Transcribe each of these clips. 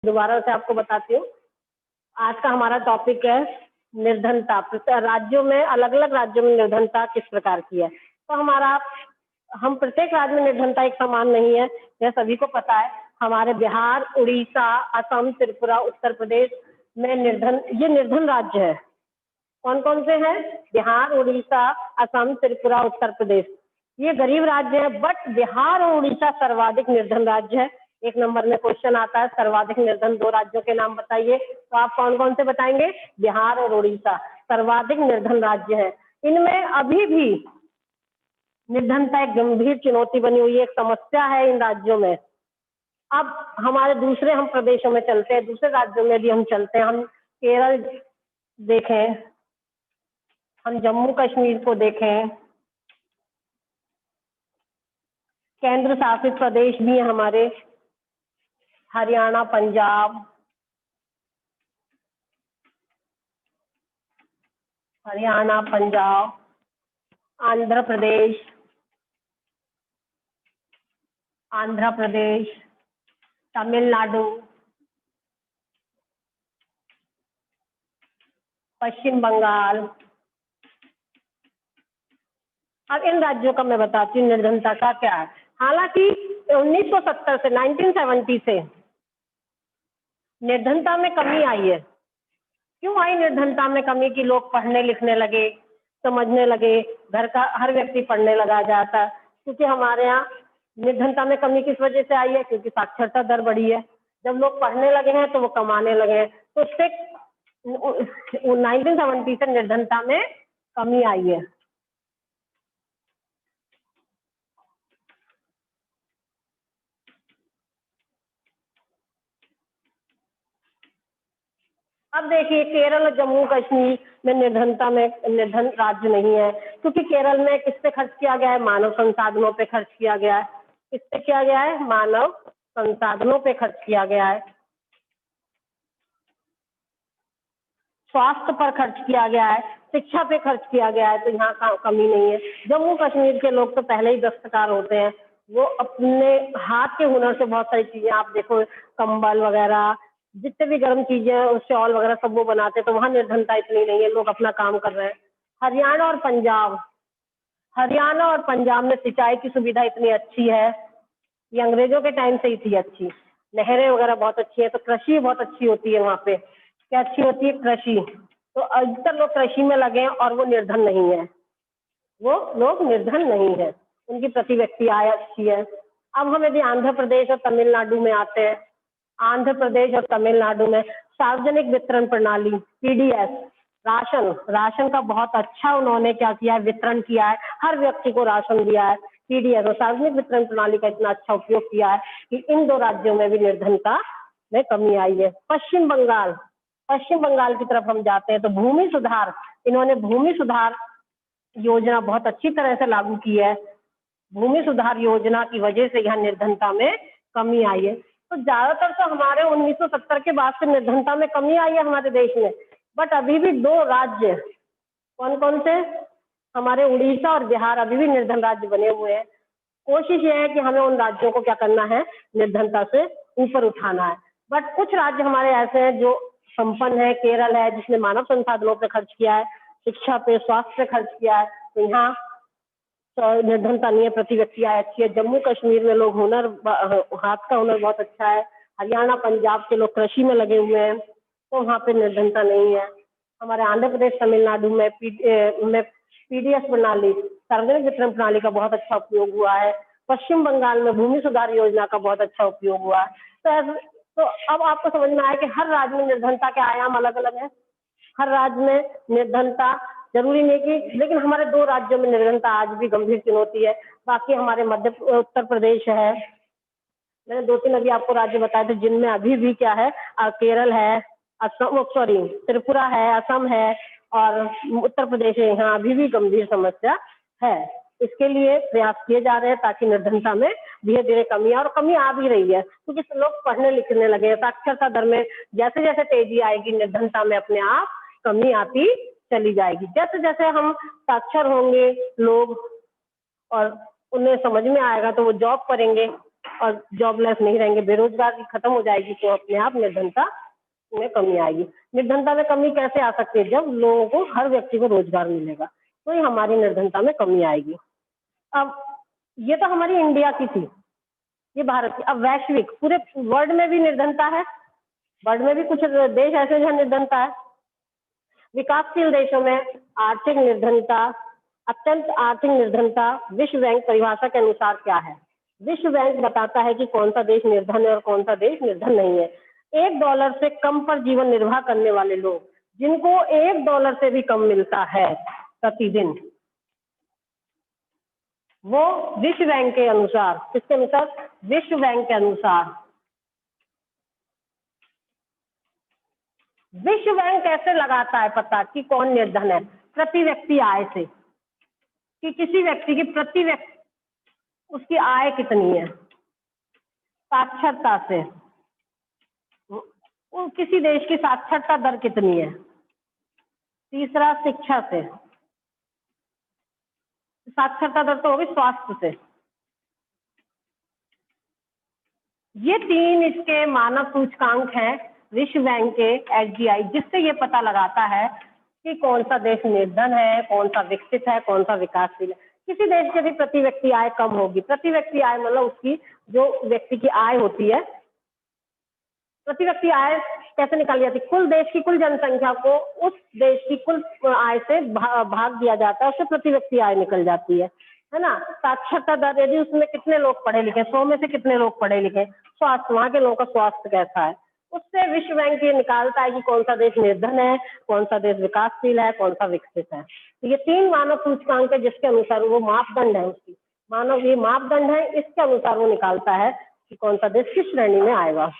दोबारा से आपको बताती हूँ। आज का हमारा टॉपिक है निर्धनता। राज्यों में, अलग अलग राज्यों में निर्धनता किस प्रकार की है। तो हम प्रत्येक राज्य में निर्धनता एक समान नहीं है, यह सभी को पता है। हमारे बिहार, उड़ीसा, असम, त्रिपुरा, उत्तर प्रदेश में ये निर्धन राज्य है। कौन कौन से हैं? बिहार, उड़ीसा, असम, त्रिपुरा, उत्तर प्रदेश। ये गरीब राज्य है, बट बिहार और उड़ीसा सर्वाधिक निर्धन राज्य है। एक नंबर में क्वेश्चन आता है, सर्वाधिक निर्धन 2 राज्यों के नाम बताइए, तो आप कौन कौन से बताएंगे? बिहार और उड़ीसा सर्वाधिक निर्धन राज्य है। इनमें अभी भी निर्धनता एक गंभीर चुनौती बनी हुई है, एक समस्या है इन राज्यों में। अब हम प्रदेशों में चलते हैं, दूसरे राज्यों में भी हम चलते हैं। हम केरल देखें, हम जम्मू कश्मीर को देखें, केंद्र शासित प्रदेश भी है हमारे, हरियाणा, पंजाब, आंध्र प्रदेश, तमिलनाडु, पश्चिम बंगाल। अब इन राज्यों का मैं बताती हूँ निर्धनता का क्या है। हालांकि 1970 से 1970 से निर्धनता में कमी आई है। क्यों आई निर्धनता में कमी? की लोग पढ़ने लिखने लगे, समझने लगे, घर का हर व्यक्ति पढ़ने लगा जाता। क्योंकि हमारे यहाँ निर्धनता में कमी किस वजह से आई है? क्योंकि साक्षरता दर बढ़ी है। जब लोग पढ़ने लगे हैं तो वो कमाने लगे हैं, तो उससे 1970 से निर्धनता में कमी आई है। अब देखिए, केरल और जम्मू कश्मीर में निर्धन राज्य नहीं है, क्योंकि केरल में किस पे खर्च किया गया है? मानव संसाधनों पे खर्च किया गया है। किस पे किया गया है? मानव संसाधनों पे खर्च किया गया है। स्वास्थ्य पर खर्च किया गया है, शिक्षा पे खर्च किया गया है, तो यहाँ कमी नहीं है। जम्मू कश्मीर के लोग तो पहले ही दस्तकार होते हैं, वो अपने हाथ के हुनर से बहुत सारी चीजें, आप देखो कंबल वगैरह, जितने भी गर्म चीजें, शॉल वगैरह सब वो बनाते हैं, तो वहाँ निर्धनता इतनी नहीं है, लोग अपना काम कर रहे हैं। हरियाणा और पंजाब में सिंचाई की सुविधा इतनी अच्छी है, ये अंग्रेजों के टाइम से ही थी अच्छी। नहरें वगैरह बहुत अच्छी है, तो कृषि बहुत अच्छी होती है वहाँ पे। क्या अच्छी होती है? कृषि। तो अधिकतर लोग कृषि में लगे हैं और वो निर्धन नहीं है, उनकी प्रति व्यक्ति आय अच्छी है। अब हम यदि आंध्र प्रदेश और तमिलनाडु में आते हैं, आंध्र प्रदेश और तमिलनाडु में सार्वजनिक वितरण प्रणाली, पीडीएस, राशन का बहुत अच्छा उन्होंने क्या किया है? वितरण किया है, हर व्यक्ति को राशन दिया है। पीडीएस और सार्वजनिक वितरण प्रणाली का इतना अच्छा उपयोग किया है कि इन 2 राज्यों में भी निर्धनता में कमी आई है। पश्चिम बंगाल की तरफ हम जाते हैं, तो इन्होंने भूमि सुधार योजना बहुत अच्छी तरह से लागू की है। भूमि सुधार योजना की वजह से यहाँ निर्धनता में कमी आई है। तो ज्यादातर तो हमारे 1970 के बाद से निर्धनता में कमी आई है हमारे देश में, बट अभी भी 2 राज्य, कौन कौन से? हमारे उड़ीसा और बिहार अभी भी निर्धन राज्य बने हुए हैं। कोशिश ये है कि हमें उन राज्यों को क्या करना है? निर्धनता से ऊपर उठाना है। बट कुछ राज्य हमारे ऐसे हैं जो संपन्न है। केरल है, जिसने मानव संसाधनों पे खर्च किया है, शिक्षा पे, स्वास्थ्य पे खर्च किया है, तो यहाँ निर्धनता नहीं है, प्रति व्यक्ति आय अच्छी है। जम्मू कश्मीर में लोग हाथ का हुनर बहुत अच्छा है। हरियाणा, पंजाब के लोग कृषि में लगे हुए हैं, तो वहाँ पे निर्धनता नहीं है। हमारे आंध्र प्रदेश, तमिलनाडु में पीडीएस प्रणाली, सार्वजनिक वितरण प्रणाली का बहुत अच्छा उपयोग हुआ है। पश्चिम बंगाल में भूमि सुधार योजना का बहुत अच्छा उपयोग हुआ है। तो अब आपको समझ में आया कि हर राज्य में निर्धनता के आयाम अलग अलग है। हर राज्य में निर्धनता जरूरी नहीं कि, लेकिन हमारे 2 राज्यों में निर्धनता आज भी गंभीर चुनौती है। बाकी हमारे उत्तर प्रदेश है, मैंने 2-3 अभी आपको राज्य बताए थे जिनमें अभी भी क्या है? केरल है, त्रिपुरा है, असम है और उत्तर प्रदेश है, यहाँ अभी भी गंभीर समस्या है। इसके लिए प्रयास किए जा रहे हैं ताकि निर्धनता में धीरे धीरे कमी आ भी रही है, क्योंकि लोग पढ़ने लिखने लगे हैं। साक्षरता दर में जैसे जैसे तेजी आएगी, निर्धनता में अपने आप कमी आती चली जाएगी। जैसे जैसे हम साक्षर होंगे लोग और उन्हें समझ में आएगा तो वो जॉब करेंगे, और जॉबलेस नहीं रहेंगे, बेरोजगारी खत्म हो जाएगी, तो अपने आप निर्धनता में कमी आएगी। निर्धनता में कमी कैसे आ सकती है? जब लोगों को, हर व्यक्ति को रोजगार मिलेगा, तो ही हमारी निर्धनता में कमी आएगी। अब ये तो हमारी इंडिया की थी, ये भारत की। अब वैश्विक, पूरे वर्ल्ड में भी निर्धनता है। वर्ल्ड में भी कुछ देश ऐसे जहाँ निर्धनता है। विकासशील देशों में आर्थिक निर्धनता, अत्यंत आर्थिक निर्धनता विश्व बैंक परिभाषा के अनुसार क्या है? विश्व बैंक बताता है कि कौन सा देश निर्धन है और कौन सा देश निर्धन नहीं है। $1 से कम पर जीवन निर्वाह करने वाले लोग, जिनको $1 से भी कम मिलता है प्रतिदिन, वो विश्व बैंक के अनुसार, किसके अनुसार? विश्व बैंक के अनुसार। विश्व बैंक कैसे लगाता है पता कि कौन निर्धन है? प्रति व्यक्ति आय से, कि किसी व्यक्ति की प्रति व्यक्ति उसकी आय कितनी है। साक्षरता से, वो किसी देश की साक्षरता दर कितनी है। तीसरा, शिक्षा से, साक्षरता दर तो होगी स्वास्थ्य से। ये 3 इसके मानव सूचकांक हैं विश्व बैंक के एसजीआई, जिससे ये पता लगाता है कि कौन सा देश निर्धन है, कौन सा विकसित है, कौन सा विकासशील है। किसी देश की भी प्रति व्यक्ति आय कम होगी। प्रति व्यक्ति आय मतलब उसकी जो व्यक्ति की आय होती है, प्रति व्यक्ति आय कैसे निकाली जाती है? कुल देश की कुल जनसंख्या को उस देश की कुल आय से भाग दिया जाता है, उससे प्रति व्यक्ति आय निकल जाती है ना। साक्षरता दर, यदि उसमें कितने लोग पढ़े लिखे, 100 में से कितने लोग पढ़े लिखे। स्वास्थ्य, वहाँ के लोगों का स्वास्थ्य कैसा है, उससे विश्व बैंक ये निकालता है कि कौन सा देश निर्धन है, कौन सा देश विकासशील है, कौन सा विकसित है। तो ये 3 मानव सूचकांक है, जिसके अनुसार वो मापदंड है, उसकी मानव ये मापदंड है, इसके अनुसार वो निकालता है कि कौन सा देश किस श्रेणी में आएगा।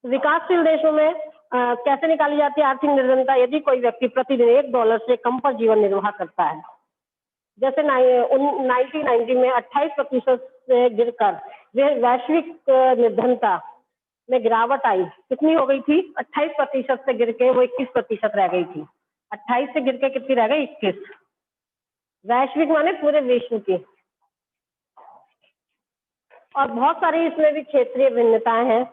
विकासशील देशों में कैसे निकाली जाती है आर्थिक निर्धनता? यदि कोई व्यक्ति प्रतिदिन $1 से कम पर जीवन निर्वाह करता है, जैसे 1990 में 28% से गिरकर वैश्विक निर्धनता में गिरावट आई। कितनी हो गई थी? 28% से गिर के वो 21% रह गई थी। 28 से गिर के कितनी रह गई? 21। वैश्विक माने पूरे विश्व की। और बहुत सारी इसमें भी क्षेत्रीय भिन्नताएं हैं।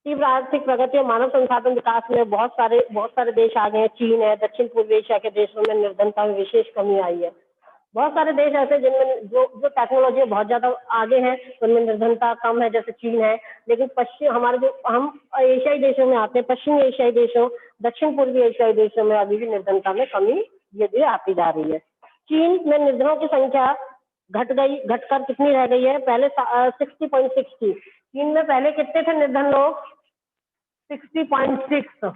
तीव्र आर्थिक प्रगति और मानव संसाधन विकास में बहुत सारे देश आ गए हैं। चीन है, दक्षिण पूर्व एशिया के देशों में निर्धनता में विशेष कमी आई है। बहुत सारे देश ऐसे जिनमें जो टेक्नोलॉजी बहुत ज्यादा आगे हैं, उनमें निर्धनता कम है, जैसे चीन है। लेकिन पश्चिम, हमारे जो हम एशियाई देशों में आते हैं, पश्चिमी एशियाई देशों, दक्षिण पूर्वी एशियाई देशों में अभी भी निर्धनता में कमी धीरे आती जा रही है। चीन में निर्धनों की संख्या घटकर कितनी रह गई है? पहले 60.6 थी। चीन में पहले कितने थे निर्धन लोग? 60.6।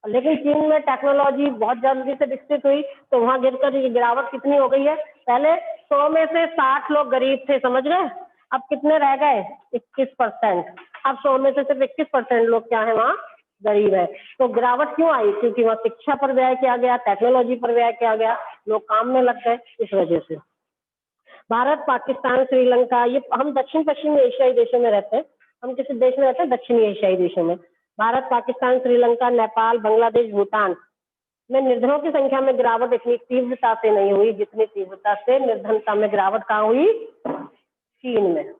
लेकिन चीन में टेक्नोलॉजी बहुत जल्दी से विकसित हुई, तो वहां गिरकर गिरावट कितनी हो गई है? पहले 100 में से 60 लोग गरीब थे, समझ रहे हैं? अब कितने रह गए? 21%। अब 100 में से सिर्फ 21% लोग क्या है वहाँ गरीब है। तो गिरावट क्यों आई? क्योंकि वहाँ शिक्षा पर व्यय किया गया, टेक्नोलॉजी पर व्यय किया गया, लोग काम में लग गए, इस वजह से। भारत, पाकिस्तान, श्रीलंका, ये हम दक्षिण पश्चिमी एशियाई देशों में रहते हैं। हम किसी देश में रहते हैं? दक्षिणी एशियाई देशों में। भारत, पाकिस्तान, श्रीलंका, नेपाल, बांग्लादेश, भूटान में निर्धनों की संख्या में गिरावट इतनी तीव्रता से नहीं हुई जितनी तीव्रता से निर्धनता में गिरावट कहाँ हुई? चीन में।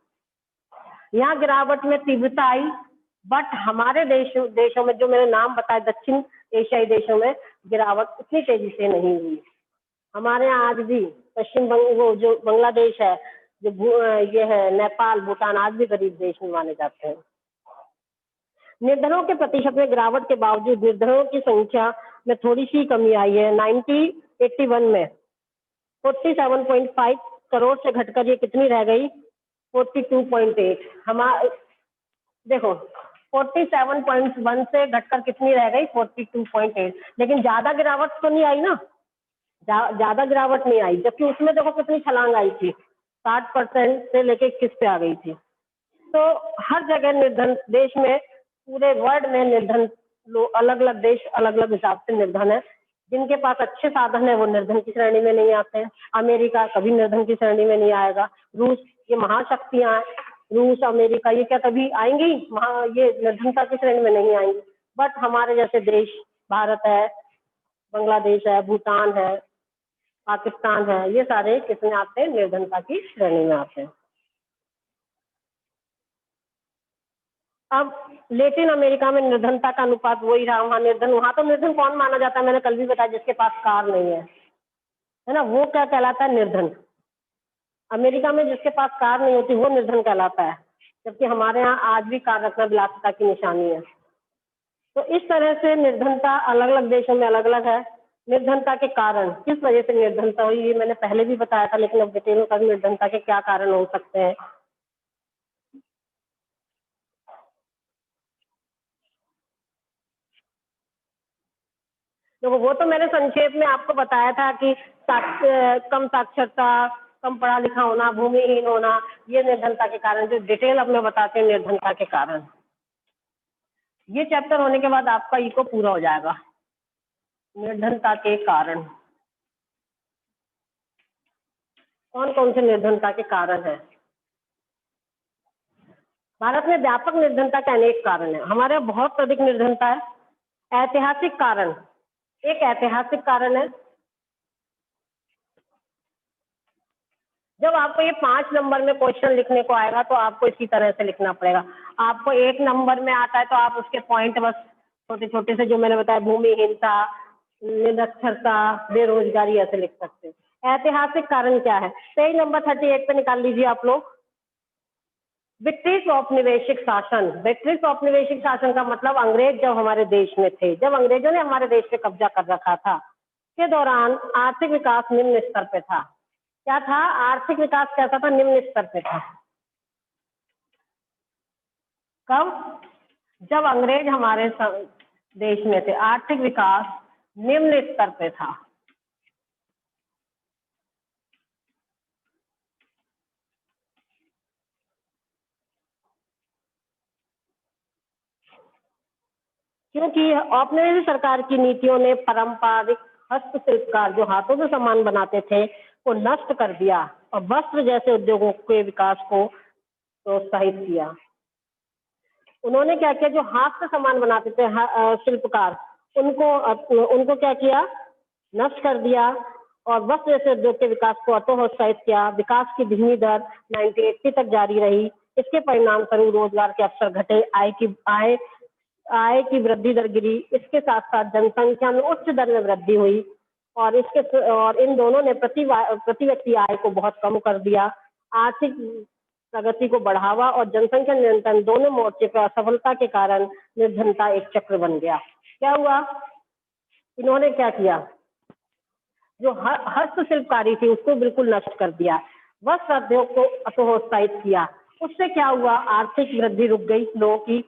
यहाँ गिरावट में तीव्रता आई, बट हमारे देशों में जो मैंने नाम बताए, दक्षिण एशियाई देशों में गिरावट इतनी तेजी से नहीं हुई। हमारे यहाँ आज भी वो जो बांग्लादेश है, ये है नेपाल, भूटान, आज भी गरीब देश में माने जाते हैं। निर्धनों के प्रतिशत में गिरावट के बावजूद निर्धनों की संख्या में थोड़ी सी कमी आई है। 1981 में 47.5 करोड़ से घटकर ये कितनी रह गई? 42.8। हमारे देखो 47.1 से घटकर कितनी रह गई? 42.8। लेकिन ज्यादा गिरावट तो नहीं आई ना, ज्यादा गिरावट नहीं आई, जबकि उसमें देखो कितनी छलांग आई थी, 60% से लेके 21 पे आ गई थी। तो हर जगह निर्धन देश में, पूरे वर्ल्ड में निर्धन लोग, अलग अलग देश अलग अलग हिसाब से निर्धन है। जिनके पास अच्छे साधन है वो निर्धन की श्रेणी में नहीं आते हैं। अमेरिका कभी निर्धन की श्रेणी में नहीं आएगा। रूस, ये महाशक्तियां हैं, रूस, अमेरिका, ये क्या कभी आएंगी? ये निर्धनता की श्रेणी में नहीं आएंगी। बट हमारे जैसे देश, भारत है, बांग्लादेश है, भूटान है, पाकिस्तान है, ये सारे किसमें आते हैं? निर्धनता की श्रेणी में आते हैं। अब लेटिन अमेरिका में निर्धनता का अनुपात वही रहा, वहाँ निर्धन, वहाँ तो निर्धन कौन माना जाता है, मैंने कल भी बताया, जिसके पास कार नहीं है ना, वो क्या कहलाता है, निर्धन। अमेरिका में जिसके पास कार नहीं होती वो निर्धन कहलाता है, जबकि हमारे यहाँ आज भी कार रखना विलासिता की निशानी है। तो इस तरह से निर्धनता अलग अलग देशों में अलग अलग है। निर्धनता के कारण, किस वजह से निर्धनता हुई, ये मैंने पहले भी बताया था, लेकिन अब डिटेल में निर्धनता के क्या कारण हो सकते हैं। तो वो तो मैंने संक्षेप में आपको बताया था कि कम साक्षरता, कम पढ़ा लिखा होना, भूमिहीन होना, ये निर्धनता के कारण। जो डिटेल अब मैं बताते हैं निर्धनता के कारण, ये चैप्टर होने के बाद आपका इको पूरा हो जाएगा। निर्धनता के कारण, कौन कौन से निर्धनता के कारण है। भारत में व्यापक निर्धनता के अनेक कारण है, हमारे यहाँ बहुत अधिक निर्धनता है। ऐतिहासिक कारण, एक ऐतिहासिक कारण है, जब आपको ये 5 नंबर में क्वेश्चन लिखने को आएगा तो आपको इसी तरह से लिखना पड़ेगा। आपको 1 नंबर में आता है तो आप उसके पॉइंट बस छोटे छोटे से, जो मैंने बताया, भूमिहीनता, निरक्षरता, बेरोजगारी, ऐसे लिख सकते हैं। ऐतिहासिक कारण क्या है, पेज नंबर 38 पे निकाल लीजिए आप लोग। ब्रिटिश औपनिवेशिक शासन। ब्रिटिश औपनिवेशिक शासन का मतलब अंग्रेज जब हमारे देश में थे, जब अंग्रेजों ने हमारे देश पे कब्जा कर रखा था, के दौरान आर्थिक विकास निम्न स्तर पे था। क्या था, आर्थिक विकास कैसा था, निम्न स्तर पे था। कब, जब अंग्रेज हमारे देश में थे, आर्थिक विकास निम्न स्तर पे था। क्योंकि औपनिवेशिक सरकार की नीतियों ने पारंपरिक हस्तशिल्पकार, जो हाथों से सामान बनाते थे, को नष्ट कर दिया और वस्त्र जैसे उद्योगों के विकास को प्रोत्साहित किया। उन्होंने क्या किया, जो हाथ से सामान बनाते थे शिल्पकार, उनको क्या किया, नष्ट कर दिया और वस्त्र जैसे उद्योग के विकास को प्रोत्साहित किया। विकास की धीमी दर 1980 तक जारी रही। इसके परिणाम स्वरूप रोजगार के अवसर घटे, आय की वृद्धि दर गिरी। इसके साथ साथ जनसंख्या में उच्च दर में वृद्धि हुई और इन दोनों ने प्रति व्यक्ति आय को बहुत कम कर दिया। आर्थिक प्रगति को बढ़ावा और जनसंख्या नियंत्रण दोनों मोर्चे पर असफलता के कारण निर्धनता एक चक्र बन गया। क्या हुआ, इन्होंने क्या किया, जो हस्तशिल्पकारी थी उसको बिल्कुल नष्ट कर दिया, वस्त्र उद्योग को प्रोत्साहित किया। उससे क्या हुआ, आर्थिक वृद्धि रुक गई, लोगों की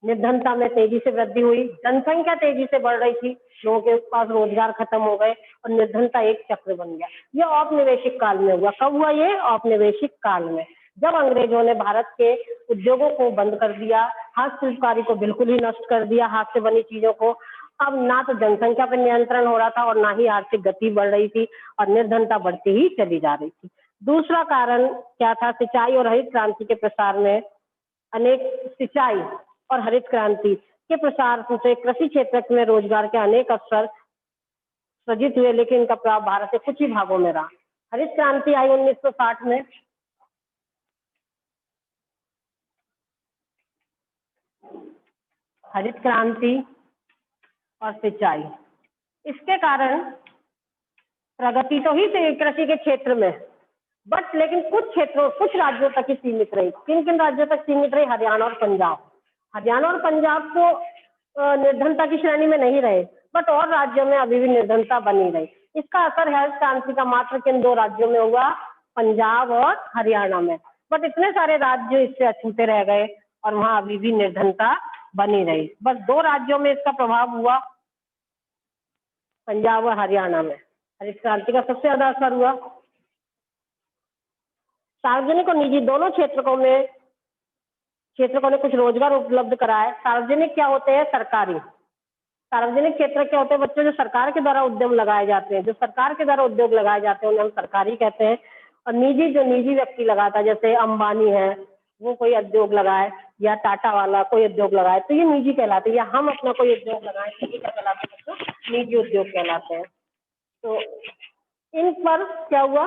निर्धनता में तेजी से वृद्धि हुई, जनसंख्या तेजी से बढ़ रही थी, लोगों के पास रोजगार खत्म हो गए और निर्धनता एक चक्र बन गया। ये औपनिवेशिक काल में हुआ। कब हुआ ये, औपनिवेशिक काल में, जब अंग्रेजों ने भारत के उद्योगों को बंद कर दिया, हस्तशिल्पकारी को बिल्कुल ही नष्ट कर दिया, हाथ से बनी चीजों को। अब ना तो जनसंख्या पर नियंत्रण हो रहा था और ना ही आर्थिक गति बढ़ रही थी और निर्धनता बढ़ती ही चली जा रही थी। दूसरा कारण क्या था, सिंचाई और हरित क्रांति के प्रसार में सिंचाई और हरित क्रांति के प्रसार से कृषि क्षेत्र में रोजगार के अनेक अवसर सृजित हुए, लेकिन इनका प्रभाव भारत के कुछ ही भागों में रहा। हरित क्रांति आई 1960 में। हरित क्रांति और सिंचाई, इसके कारण प्रगति तो ही थी कृषि के क्षेत्र में, बट लेकिन कुछ राज्यों तक ही सीमित रही। किन किन राज्यों तक सीमित रही, हरियाणा और पंजाब। हरियाणा और पंजाब तो निर्धनता की श्रेणी में नहीं रहे, बट और राज्यों में अभी भी निर्धनता बनी रही। इसका असर हरित क्रांति का मात्र किन 2 राज्यों में हुआ, पंजाब और हरियाणा में। बट इतने सारे राज्य इससे अछूते रह गए और वहां अभी भी निर्धनता बनी रही। बस 2 राज्यों में इसका प्रभाव हुआ, पंजाब और हरियाणा में हरित क्रांति का सबसे ज्यादा असर हुआ। सार्वजनिक और निजी दोनों क्षेत्रों ने कुछ रोजगार उपलब्ध कराए। सार्वजनिक क्या होते हैं, सरकारी। सार्वजनिक क्षेत्र क्या होते हैं बच्चों, जो सरकार के द्वारा उद्यम लगाए जाते हैं, जो सरकार के द्वारा उद्योग लगाए जाते हैं उन्हें हम सरकारी कहते हैं। और निजी, जो निजी व्यक्ति लगाता है, जैसे अंबानी है, वो कोई उद्योग लगाए, या टाटा वाला कोई उद्योग लगाए, तो ये निजी कहलाते हैं। या हम अपना कोई उद्योग लगाए तो ये क्या कहलाते हैं, तो निजी उद्योग कहलाते हैं। तो इन पर क्या हुआ,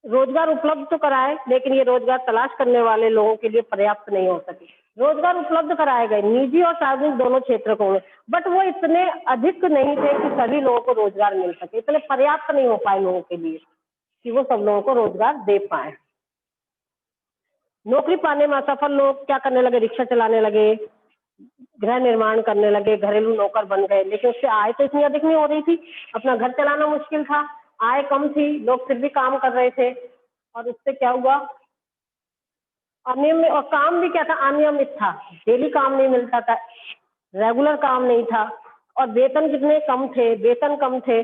रोजगार उपलब्ध तो कराए, लेकिन ये रोजगार तलाश करने वाले लोगों के लिए पर्याप्त नहीं हो सके। रोजगार उपलब्ध कराए गए निजी और सार्वजनिक दोनों क्षेत्रों में, बट वो इतने अधिक नहीं थे कि सभी लोगों को रोजगार मिल सके, इतने पर्याप्त नहीं हो पाए लोगों के लिए कि वो सब लोगों को रोजगार दे पाए। नौकरी पाने में असफल लोग क्या करने लगे, रिक्शा चलाने लगे, गृह निर्माण करने लगे, घरेलू नौकर बन गए, लेकिन उससे आय तो इतनी अधिक नहीं हो रही थी, अपना घर चलाना मुश्किल था, आय कम थी, लोग फिर भी काम कर रहे थे और उससे क्या हुआ, अनियमित, और काम भी क्या था, अनियमित था, डेली काम नहीं मिलता था, रेगुलर काम नहीं था और वेतन कितने कम थे, वेतन कम थे,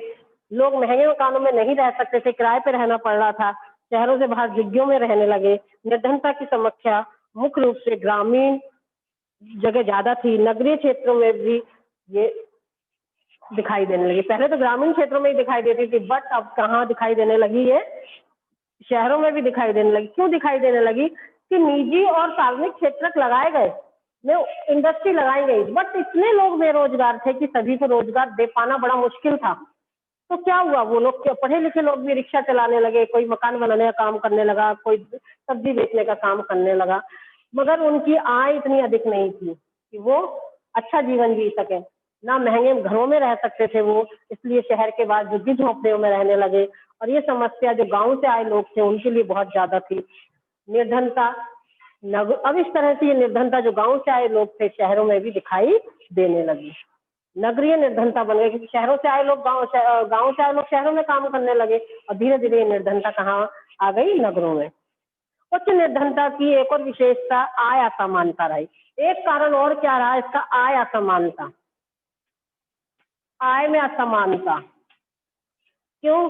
लोग महंगे मकानों में नहीं रह सकते थे, किराए पे रहना पड़ रहा था, शहरों से बाहर झुग्गियों में रहने लगे। निर्धनता की समस्या मुख्य रूप से ग्रामीण जगह ज्यादा थी, नगरीय क्षेत्रों में भी ये दिखाई देने लगी। पहले तो ग्रामीण क्षेत्रों में ही दिखाई देती थी, बट अब कहाँ दिखाई देने लगी, ये शहरों में भी दिखाई देने लगी। क्यों दिखाई देने लगी कि निजी और सार्वजनिक क्षेत्र लगाए गए, में इंडस्ट्री लगाई गई, बट इतने लोग बेरोजगार थे कि सभी को रोजगार दे पाना बड़ा मुश्किल था। तो क्या हुआ, वो लोग पढ़े लिखे लोग भी रिक्शा चलाने लगे, कोई मकान बनाने का काम करने लगा, कोई सब्जी बेचने का काम करने लगा, मगर उनकी आय इतनी अधिक नहीं थी कि वो अच्छा जीवन जी सके, ना महंगे घरों में रह सकते थे वो, इसलिए शहर के बाद झुग्गी झोंपड़ियों में रहने लगे और ये समस्या जो गांव से आए लोग थे उनके लिए बहुत ज्यादा थी। निर्धनता अब इस तरह से ये निर्धनता जो गांव से आए लोग थे शहरों में भी दिखाई देने लगी। नगरीय निर्धनता बन गई क्योंकि शहरों से आए लोग गांव से आए लोग शहरों में काम करने लगे और धीरे धीरे निर्धनता कहाँ आ गई, नगरों में। उच्च निर्धनता की एक और विशेषता आय असमानता रही। एक कारण और क्या रहा इसका, आय असमानता, आय में असमानता। क्यों,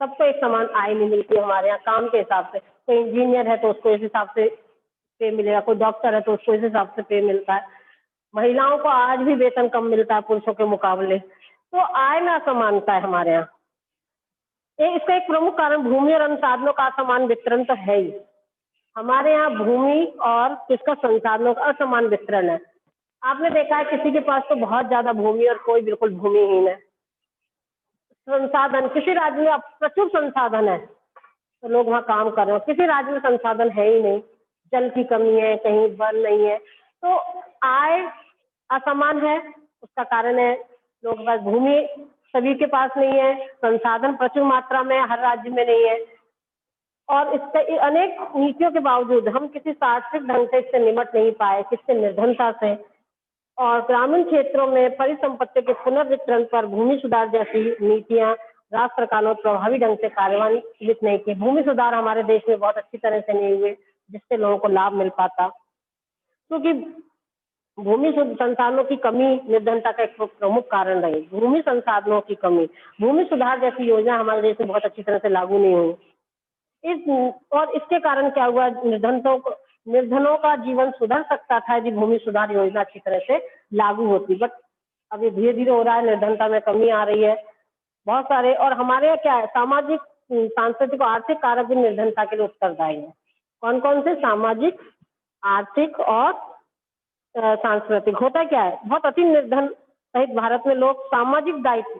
सबको एक समान आय नहीं मिलती हमारे यहाँ काम के हिसाब से। कोई इंजीनियर है तो उसको इस हिसाब से पे मिलेगा, कोई डॉक्टर है तो उसको इस हिसाब से पे मिलता है। महिलाओं को आज भी वेतन कम मिलता है पुरुषों के मुकाबले, तो आय में असमानता है हमारे यहाँ। इसका एक प्रमुख कारण भूमि और अन्य साधनों का असमान वितरण तो है ही। हमारे यहाँ भूमि और किसका, संसाधनों का असमान वितरण है। आपने देखा है किसी के पास तो बहुत ज्यादा भूमि और कोई बिल्कुल भूमिहीन है। संसाधन, किसी राज्य में प्रचुर संसाधन है तो लोग वहाँ काम कर रहे हो, किसी राज्य में संसाधन है ही नहीं, जल की कमी है, कहीं वन नहीं है, तो आय असमान है। उसका कारण है लोगों के पास भूमि सभी के पास नहीं है, संसाधन प्रचुर मात्रा में हर राज्य में नहीं है और इसके अनेक नीतियों के बावजूद हम किसी सार्थक ढंग से इससे निपट नहीं पाए, किससे, निर्धनता से। और ग्रामीण क्षेत्रों में परिसंपत्ति के पुनर्वितरण पर भूमि सुधार जैसी नीतियां राज्य सरकारों ने प्रभावी ढंग से कार्यान्वित नहीं की। भूमि सुधार हमारे देश में बहुत अच्छी तरह से नहीं हुए जिससे लोगों को लाभ मिल पाता, क्योंकि भूमि संसाधनों की कमी निर्धनता का एक प्रमुख कारण रही। भूमि संसाधनों की कमी, भूमि सुधार जैसी योजना हमारे देश में बहुत अच्छी तरह से लागू नहीं हुई। और इसके कारण क्या हुआ, निर्धनों का जीवन सुधर सकता था यदि भूमि सुधार योजना अच्छी तरह से लागू होती, बट अभी धीरे धीरे हो रहा है, निर्धनता में कमी आ रही है बहुत सारे। और हमारे यहाँ क्या है, सामाजिक, सांस्कृतिक और आर्थिक कारक भी निर्धनता के लिए उत्तरदायी है। कौन कौन से, सामाजिक, आर्थिक और सांस्कृतिक। होता क्या है, बहुत अति निर्धन सहित भारत में लोग सामाजिक दायित्व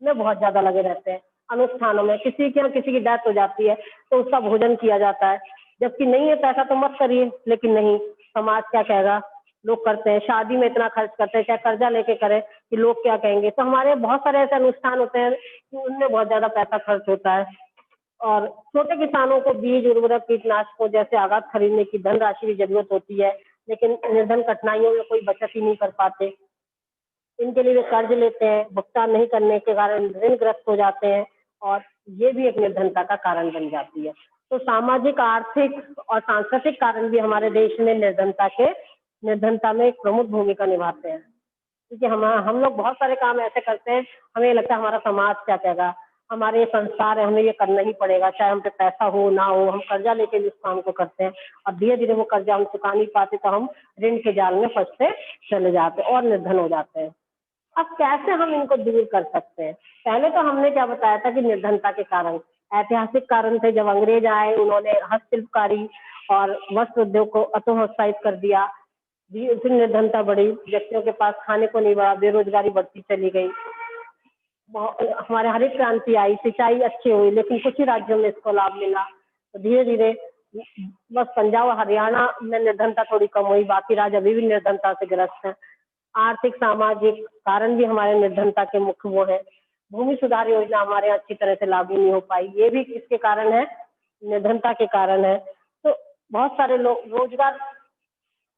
में बहुत ज्यादा लगे रहते हैं। अनुष्ठानों में किसी के यहाँ किसी की डेथ हो जाती है तो उसका भोजन किया जाता है, जबकि नहीं है पैसा तो मत करिए, लेकिन नहीं, समाज क्या कहेगा, लोग करते हैं। शादी में इतना खर्च करते हैं, क्या कर्जा लेके करें कि लोग क्या कहेंगे। तो हमारे बहुत सारे ऐसे अनुष्ठान होते हैं कि उनमें बहुत ज्यादा पैसा खर्च होता है और छोटे किसानों को बीज, उर्वरक, कीटनाशकों जैसे आघात खरीदने की धनराशि की जरूरत होती है, लेकिन निर्धन कठिनाइयों में कोई बचत ही नहीं कर पाते। इनके लिए वे कर्ज लेते हैं, भुगतान नहीं करने के कारण ऋणग्रस्त हो जाते हैं और ये भी एक निर्धनता का कारण बन जाती है। तो सामाजिक, आर्थिक और सांस्कृतिक कारण भी हमारे देश में निर्धनता में एक प्रमुख भूमिका निभाते हैं, क्योंकि हम लोग बहुत सारे काम ऐसे करते हैं, हमें लगता है हमारा समाज क्या कहेगा, हमारे ये संस्कार है, हमें ये करना ही पड़ेगा, चाहे हम पे पैसा हो ना हो, हम कर्जा लेके भी उस काम को करते हैं और धीरे धीरे वो कर्जा हम चुका नहीं पाते तो हम ऋण के जाल में फंसते चले जाते हैं और निर्धन हो जाते हैं। अब कैसे हम इनको दूर कर सकते हैं? पहले तो हमने क्या बताया था कि निर्धनता के कारण ऐतिहासिक कारण थे। जब अंग्रेज आए उन्होंने हस्तशिल्पकारी और वस्त्र उद्योग को अतोत्साहित कर दिया, फिर निर्धनता बढ़ी, व्यक्तियों के पास खाने को नहीं बड़ा, बेरोजगारी बढ़ती चली गई। हमारे हरित क्रांति आई, सिंचाई अच्छी हुई, लेकिन कुछ ही राज्यों में इसको लाभ मिला। तो धीरे धीरे बस पंजाब और हरियाणा में निर्धनता थोड़ी कम हुई, बाकी राज्य अभी भी निर्धनता से ग्रस्त हैं। आर्थिक सामाजिक कारण भी हमारे निर्धनता के मुख्य वो है। भूमि सुधार योजना हमारे यहाँ अच्छी तरह से लागू नहीं हो पाई, ये भी किसके कारण है? निर्धनता के कारण है। तो बहुत सारे लोग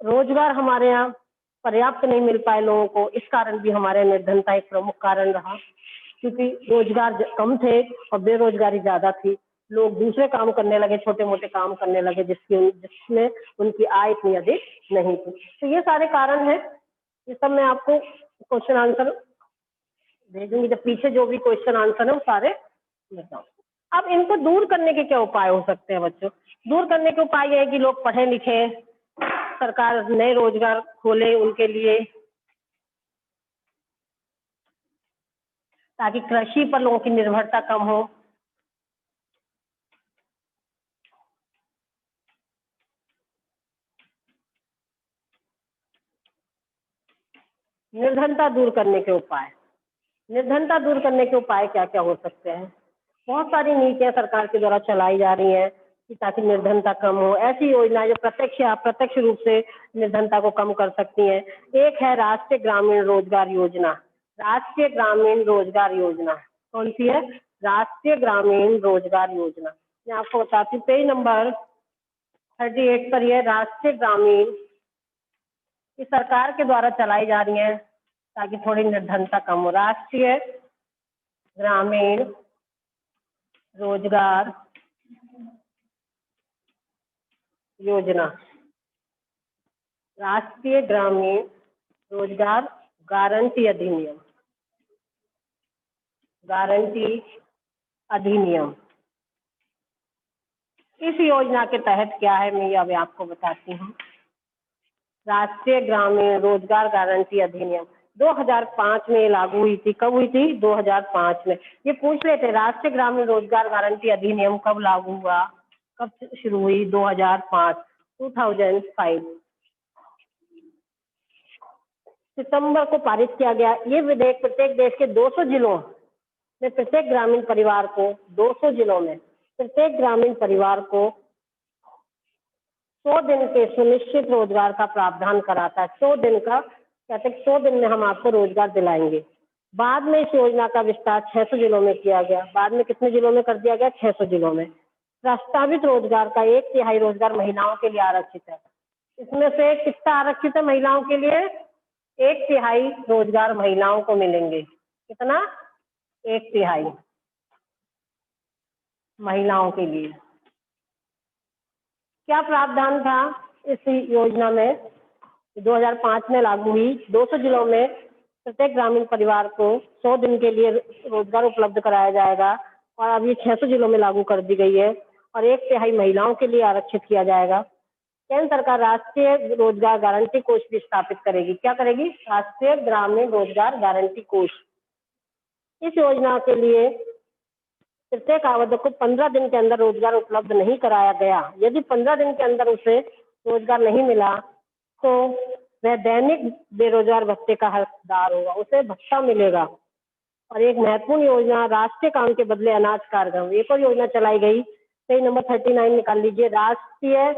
रोजगार हमारे यहाँ पर्याप्त नहीं मिल पाए लोगों को, इस कारण भी हमारे निर्धनता एक प्रमुख कारण रहा, क्योंकि रोजगार कम थे और बेरोजगारी ज्यादा थी। लोग दूसरे काम करने लगे, छोटे मोटे काम करने लगे, जिसमें उनकी आय इतनी अधिक नहीं थी। तो ये सारे कारण हैं, ये सब मैं आपको क्वेश्चन आंसर भेजूंगी, जब पीछे जो भी क्वेश्चन आंसर है वो सारे बताओ। अब इनको दूर करने के क्या उपाय हो सकते हैं बच्चों? दूर करने के उपाय ये है कि लोग पढ़े लिखे, सरकार नए रोजगार खोले उनके लिए, ताकि कृषि पर लोगों की निर्भरता कम हो। निर्धनता दूर करने के उपाय, निर्धनता दूर करने के उपाय क्या क्या हो सकते हैं? बहुत सारी नीतियां सरकार के द्वारा चलाई जा रही हैं कि ताकि निर्धनता कम हो। ऐसी योजनाएं जो प्रत्यक्ष या अप्रत्यक्ष रूप से निर्धनता को कम कर सकती हैं। एक है राष्ट्रीय ग्रामीण रोजगार योजना। राष्ट्रीय ग्रामीण रोजगार योजना कौन सी है? राष्ट्रीय ग्रामीण रोजगार योजना। मैं आपको बताती हूँ, पेज नंबर 38 पर यह राष्ट्रीय ग्रामीण, ये सरकार के द्वारा चलाई जा रही है ताकि थोड़ी निर्धनता कम हो। राष्ट्रीय ग्रामीण रोजगार योजना, राष्ट्रीय ग्रामीण रोजगार गारंटी अधिनियम, गारंटी अधिनियम। इस योजना के तहत क्या है, मैं अभी आपको बताती हूँ। राष्ट्रीय ग्रामीण रोजगार गारंटी अधिनियम 2005 में लागू हुई थी। कब हुई थी? 2005 में। ये पूछ रहे थे राष्ट्रीय ग्रामीण रोजगार गारंटी अधिनियम कब लागू हुआ, कब शुरू हुई? 2005, 2005 सितंबर को पारित किया गया। ये विधेयक प्रत्येक देश के 200 जिलों में प्रत्येक ग्रामीण परिवार को 200 जिलों में प्रत्येक ग्रामीण परिवार को 100 दिन के सुनिश्चित रोजगार का प्रावधान कराता है। 100 दिन का, कहते हैं 100 दिन में हम आपको रोजगार दिलाएंगे। बाद में इस योजना का विस्तार 600 जिलों में किया गया। बाद में कितने जिलों में कर दिया गया? 600 जिलों में। प्रस्तावित रोजगार का 1/3 रोजगार महिलाओं के लिए आरक्षित है। इसमें से कितना आरक्षित है महिलाओं के लिए? 1/3 रोजगार महिलाओं को मिलेंगे। कितना? 1/3 महिलाओं के लिए। क्या प्रावधान था इस योजना में? 2005 में लागू हुई। 200 जिलों में प्रत्येक ग्रामीण परिवार को 100 दिन के लिए रोजगार उपलब्ध कराया जाएगा, और अब ये 600 जिलों में लागू कर दी गई है, और 1/3 महिलाओं के लिए आरक्षित किया जाएगा। केंद्र सरकार राष्ट्रीय रोजगार गारंटी कोष भी स्थापित करेगी। क्या करेगी? राष्ट्रीय ग्रामीण रोजगार गारंटी कोष। इस योजना के लिए प्रत्येक आवेदक को 15 दिन के अंदर रोजगार उपलब्ध नहीं कराया गया, यदि 15 दिन के अंदर उसे रोजगार नहीं मिला तो वह दैनिक बेरोजगार भत्ते का हकदार होगा, उसे भत्ता मिलेगा। और एक महत्वपूर्ण योजना राष्ट्रीय काम के बदले अनाज कार्यक्रम, एक और योजना चलाई गई, पेज नंबर 39 निकाल लीजिए। राष्ट्रीय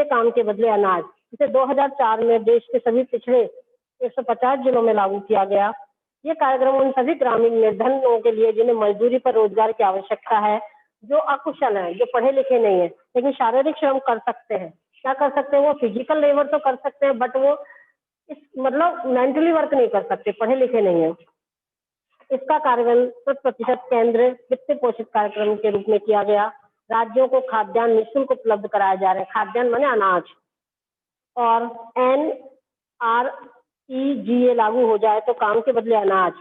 काम के बदले अनाज, इसे 2004 में देश के सभी पिछड़े 150 जिलों में लागू किया गया। ये कार्यक्रम उन सभी ग्रामीण निर्धन लोगों के लिए जिन्हें मजदूरी पर रोजगार की आवश्यकता है, जो अकुशल हैं, जो पढ़े लिखे नहीं है लेकिन शारीरिक श्रम कर सकते हैं। क्या कर सकते हैं? वो फिजिकल लेबर तो कर सकते हैं, बट वो इस मतलब मेंटली वर्क नहीं कर सकते, पढ़े लिखे नहीं है। इसका कार्यान्वयन 100% केंद्र वित्त पोषित कार्यक्रम के रूप में किया गया। राज्यों को खाद्यान्न निःशुल्क उपलब्ध कराए जा रहे हैं। खाद्यान्न माने अनाज। और NREGA लागू हो जाए तो काम के बदले अनाज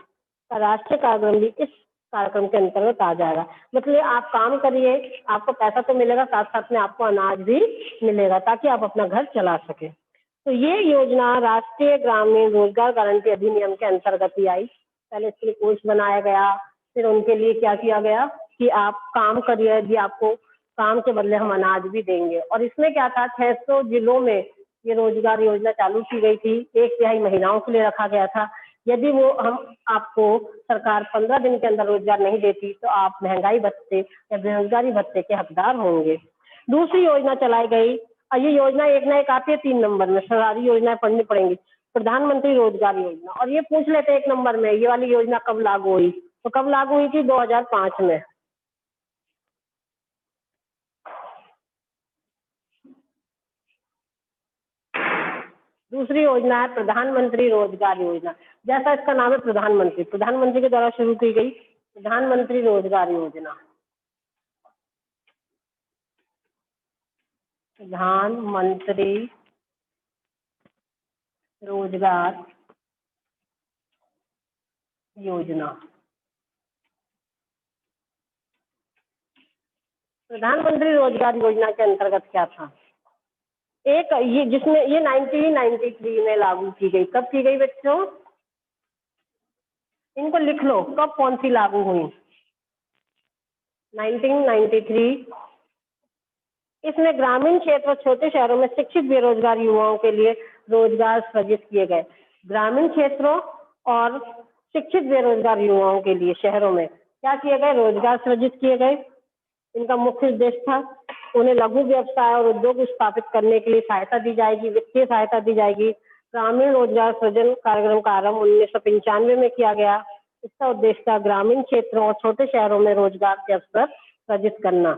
का राष्ट्रीय कार्यक्रम भी इस कार्यक्रम के अंतर्गत आ जाएगा। मतलब आप काम करिए, आपको पैसा तो मिलेगा, साथ साथ में आपको अनाज भी मिलेगा, ताकि आप अपना घर चला सके। तो ये योजना राष्ट्रीय ग्रामीण रोजगार गारंटी अधिनियम के अंतर्गत ही आई। पहले इसके लिए कोष बनाया गया, फिर उनके लिए क्या किया गया कि आप काम करिए, यदि आपको काम के बदले हम अनाज भी देंगे। और इसमें क्या था, 600 जिलों में ये रोजगार योजना चालू की गई थी। 1/3 महिलाओं के लिए रखा गया था। यदि वो हम आपको सरकार 15 दिन के अंदर रोजगार नहीं देती तो आप महंगाई भत्ते या बेरोजगारी भत्ते के हकदार होंगे। दूसरी योजना चलाई गई, और ये योजना एक ना एक आती है 3 नंबर में, सारी योजनाएं पढ़नी पड़ेंगी। प्रधानमंत्री रोजगार योजना, और ये पूछ लेते 1 नंबर में ये वाली योजना कब लागू हुई, तो कब लागू हुई थी? 2005 में। दूसरी योजना है प्रधानमंत्री रोजगार योजना। जैसा इसका नाम है प्रधानमंत्री, प्रधानमंत्री के द्वारा शुरू की गई प्रधानमंत्री रोजगार योजना। प्रधानमंत्री रोजगार योजना। प्रधानमंत्री रोजगार योजना के अंतर्गत क्या था? एक ये जिसमें ये 1993 में लागू की गई। कब की गई बच्चों? इनको लिख लो, कब कौन सी लागू हुई? 1993। इसमें ग्रामीण क्षेत्र और छोटे शहरों में शिक्षित बेरोजगार युवाओं के लिए रोजगार सृजित किए गए। ग्रामीण क्षेत्रों और शिक्षित बेरोजगार युवाओं के लिए शहरों में क्या किए गए? रोजगार सृजित किए गए। इनका मुख्य उद्देश्य था उन्हें लघु व्यवसाय और उद्योग स्थापित करने के लिए सहायता दी जाएगी, वित्तीय सहायता दी जाएगी। ग्रामीण रोजगार सृजन कार्यक्रम का आरंभ 1995 में किया गया। इसका उद्देश्य था ग्रामीण क्षेत्रों और छोटे शहरों में रोजगार के अवसर सृजित करना।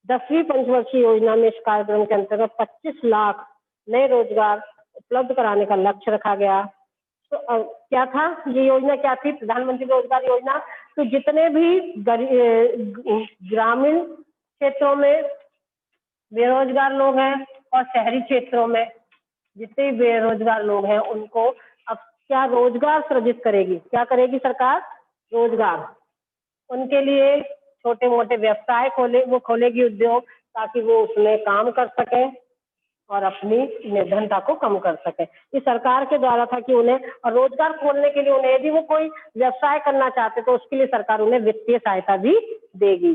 10वीं पंचवर्षीय योजना में इस कार्यक्रम के अंतर्गत 25 लाख नए रोजगार उपलब्ध कराने का लक्ष्य रखा गया। तो क्या था ये योजना? क्या थी? प्रधानमंत्री रोजगार योजना। तो जितने भी ग्रामीण क्षेत्रों में बेरोजगार लोग हैं और शहरी क्षेत्रों में जितने बेरोजगार लोग हैं उनको अब क्या रोजगार सृजित करेगी? क्या करेगी सरकार? रोजगार। उनके लिए छोटे मोटे व्यवसाय खोलेगी उद्योग, ताकि वो उसमें काम कर सके और अपनी निर्धनता को कम कर सके। ये सरकार के द्वारा था कि उन्हें, और रोजगार खोलने के लिए उन्हें यदि वो कोई व्यवसाय करना चाहते तो उसके लिए सरकार उन्हें वित्तीय सहायता भी देगी।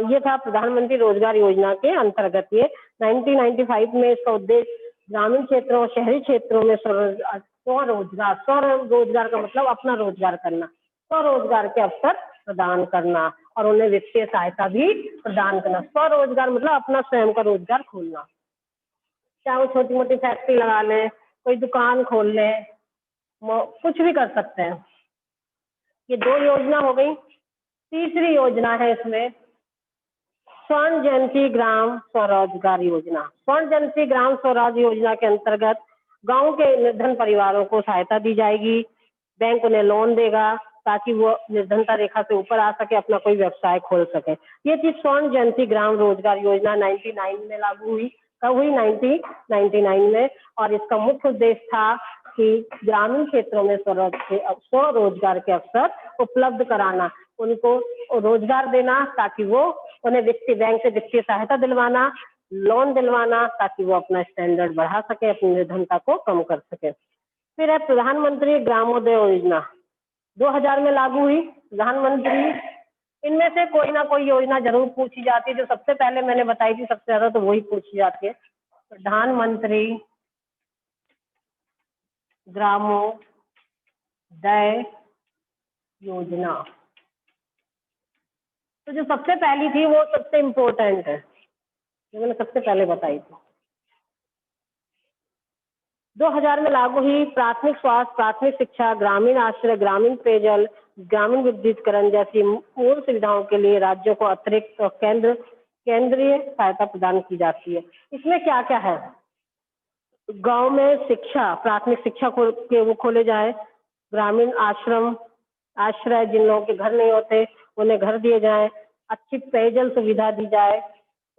ये था प्रधानमंत्री रोजगार योजना के अंतर्गत। ये 1995 में इसका उद्देश्य ग्रामीण क्षेत्रों और शहरी क्षेत्रों में स्वरोजगार, स्वरोजगार का मतलब अपना रोजगार करना, स्वरोजगार के अवसर प्रदान करना और उन्हें वित्तीय सहायता भी प्रदान करना। स्वरोजगार मतलब अपना स्वयं का रोजगार खोलना, चाहे वो छोटी मोटी फैक्ट्री लगा लें, कोई दुकान खोल लें, कुछ भी कर सकते हैं। ये 2 योजना हो गई। तीसरी योजना है इसमें स्वर्ण जयंती ग्राम स्वरोजगार योजना। स्वर्ण जयंती ग्राम स्वराज योजना के अंतर्गत गांव के निर्धन परिवारों को सहायता दी जाएगी। बैंक उन्हें लोन देगा ताकि वो निर्धनता रेखा से ऊपर आ सके, अपना कोई व्यवसाय खोल सके। ये थी स्वर्ण जयंती ग्राम रोजगार योजना। 99 में लागू हुई। कब हुई? 1999 में। और इसका मुख्य उद्देश्य था कि ग्रामीण क्षेत्रों में स्वरोजगार के अवसर उपलब्ध कराना, उनको रोजगार देना ताकि वो उन्हें वित्तीय बैंक से वित्तीय सहायता दिलवाना, लोन दिलवाना ताकि वो अपना स्टैंडर्ड बढ़ा सके, अपनी निर्धनता को कम कर सके। फिर है प्रधानमंत्री ग्रामोदय योजना। 2000 में लागू हुई। प्रधानमंत्री, इनमें से कोई ना कोई योजना जरूर पूछी जाती है। जो सबसे पहले मैंने बताई थी सबसे ज्यादा, तो वही पूछी जाती है, प्रधानमंत्री ग्रामोदय योजना। तो जो सबसे पहली थी वो सबसे इम्पोर्टेंट है, जो मैंने सबसे पहले बताई थी। 2000 में लागू हुई। प्राथमिक स्वास्थ्य, प्राथमिक शिक्षा, ग्रामीण आश्रय, ग्रामीण पेयजल, ग्रामीण विद्युतीकरण जैसी मूल सुविधाओं के लिए राज्यों को अतिरिक्त और केंद्रीय सहायता प्रदान की जाती है। इसमें क्या क्या है? गांव में शिक्षा, प्राथमिक शिक्षा वो खोले जाए। ग्रामीण आश्रय, जिन लोगों के घर नहीं होते उन्हें घर दिए जाए। अच्छी पेयजल सुविधा दी जाए,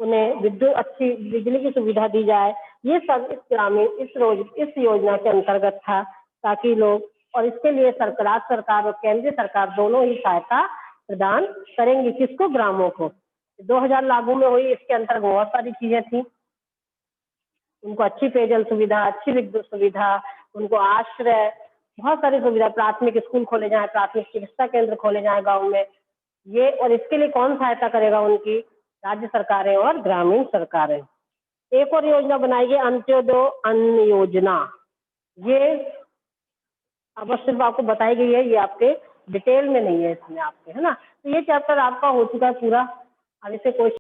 उन्हें अच्छी बिजली की सुविधा दी जाए। ये सब इस योजना के अंतर्गत था, ताकि लोग, और इसके लिए राज्य सरकार और केंद्रीय सरकार दोनों ही सहायता प्रदान करेंगी। किसको? ग्रामों को। 2000 लागू में हुई। इसके अंतर्गत बहुत सारी चीजें थी। उनको अच्छी पेयजल सुविधा, अच्छी विद्युत सुविधा, उनको आश्रय, बहुत सारी सुविधा, प्राथमिक स्कूल खोले जाए, प्राथमिक चिकित्सा केंद्र खोले जाए गाँव में। ये, और इसके लिए कौन सहायता करेगा? उनकी राज्य सरकारें और ग्रामीण सरकारें। एक और योजना बनाई गई, अंत्योदय अन्न योजना। ये अब बस सिर्फ आपको बताई गई है, ये आपके डिटेल में नहीं है इसमें आपके, है ना। तो ये चैप्टर आपका हो चुका है पूरा। अब इसे क्वेश्चन